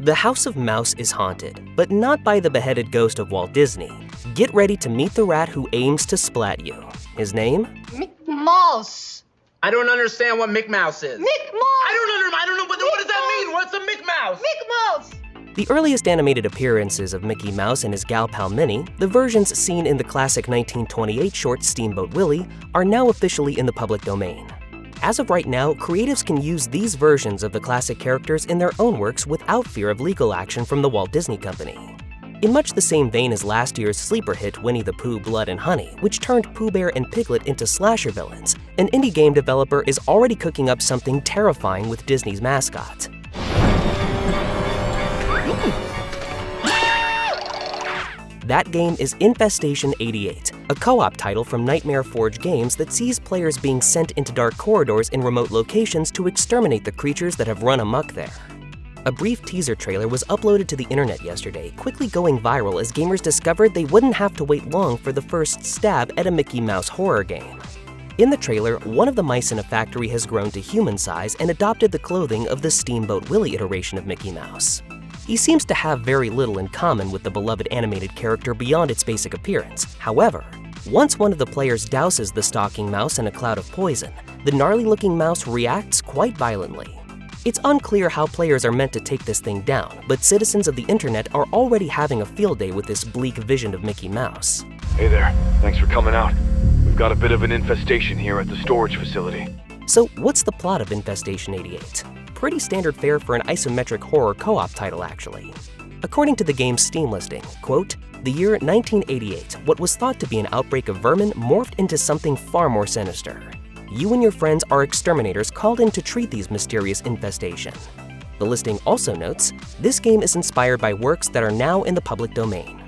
The House of Mouse is haunted, but not by the beheaded ghost of Walt Disney. Get ready to meet the rat who aims to splat you. His name? Mick Mouse. I don't understand what Mick Mouse is. Mick Mouse. I don't know. What does that mean? What's a Mick Mouse? Mick Mouse. The earliest animated appearances of Mickey Mouse and his gal pal Minnie, the versions seen in the classic 1928 short Steamboat Willie, are now officially in the public domain. As of right now, creatives can use these versions of the classic characters in their own works without fear of legal action from the Walt Disney Company. In much the same vein as last year's sleeper hit Winnie the Pooh Blood and Honey, which turned Pooh Bear and Piglet into slasher villains, an indie game developer is already cooking up something terrifying with Disney's mascot. That game is Infestation 88, a co-op title from Nightmare Forge Games that sees players being sent into dark corridors in remote locations to exterminate the creatures that have run amok there. A brief teaser trailer was uploaded to the internet yesterday, quickly going viral as gamers discovered they wouldn't have to wait long for the first stab at a Mickey Mouse horror game. In the trailer, one of the mice in a factory has grown to human size and adopted the clothing of the Steamboat Willie iteration of Mickey Mouse. He seems to have very little in common with the beloved animated character beyond its basic appearance. However, once one of the players douses the stalking mouse in a cloud of poison, the gnarly-looking mouse reacts quite violently. It's unclear how players are meant to take this thing down, but citizens of the internet are already having a field day with this bleak vision of Mickey Mouse. Hey there, thanks for coming out. We've got a bit of an infestation here at the storage facility. So what's the plot of Infestation 88? Pretty standard fare for an isometric horror co-op title, actually. According to the game's Steam listing, quote, "The year 1988, what was thought to be an outbreak of vermin morphed into something far more sinister. You and your friends are exterminators called in to treat these mysterious infestation." The listing also notes, this game is inspired by works that are now in the public domain.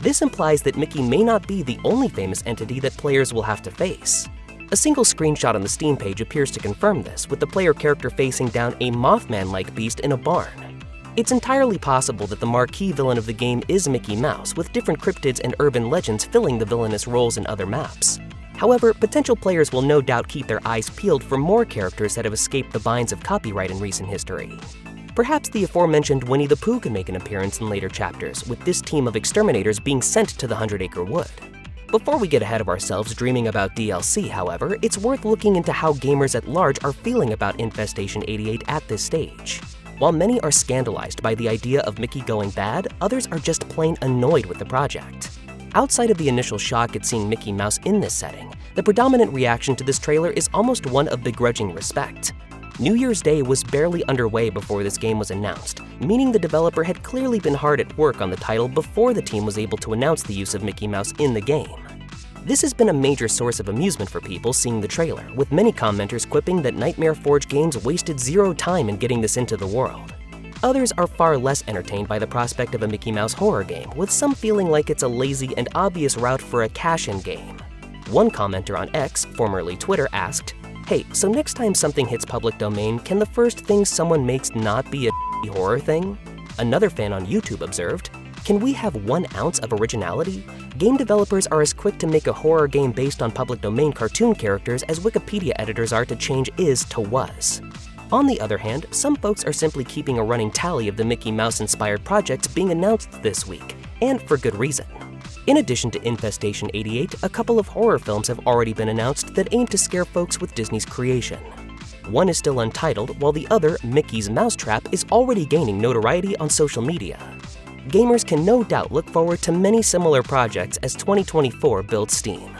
This implies that Mickey may not be the only famous entity that players will have to face. A single screenshot on the Steam page appears to confirm this, with the player character facing down a Mothman-like beast in a barn. It's entirely possible that the marquee villain of the game is Mickey Mouse, with different cryptids and urban legends filling the villainous roles in other maps. However, potential players will no doubt keep their eyes peeled for more characters that have escaped the binds of copyright in recent history. Perhaps the aforementioned Winnie the Pooh can make an appearance in later chapters, with this team of exterminators being sent to the 100-acre wood. Before we get ahead of ourselves dreaming about DLC, however, it's worth looking into how gamers at large are feeling about Infestation 88 at this stage. While many are scandalized by the idea of Mickey going bad, others are just plain annoyed with the project. Outside of the initial shock at seeing Mickey Mouse in this setting, the predominant reaction to this trailer is almost one of begrudging respect. New Year's Day was barely underway before this game was announced, meaning the developer had clearly been hard at work on the title before the team was able to announce the use of Mickey Mouse in the game. This has been a major source of amusement for people seeing the trailer, with many commenters quipping that Nightmare Forge Games wasted zero time in getting this into the world. Others are far less entertained by the prospect of a Mickey Mouse horror game, with some feeling like it's a lazy and obvious route for a cash-in game. One commenter on X, formerly Twitter, asked, "Hey, so next time something hits public domain, can the first thing someone makes not be a horror thing?" Another fan on YouTube observed, "Can we have 1 ounce of originality? Game developers are as quick to make a horror game based on public domain cartoon characters as Wikipedia editors are to change is to was." On the other hand, some folks are simply keeping a running tally of the Mickey Mouse-inspired projects being announced this week, and for good reason. In addition to Infestation 88, a couple of horror films have already been announced that aim to scare folks with Disney's creation. One is still untitled, while the other, Mickey's Mousetrap, is already gaining notoriety on social media. Gamers can no doubt look forward to many similar projects as 2024 builds steam.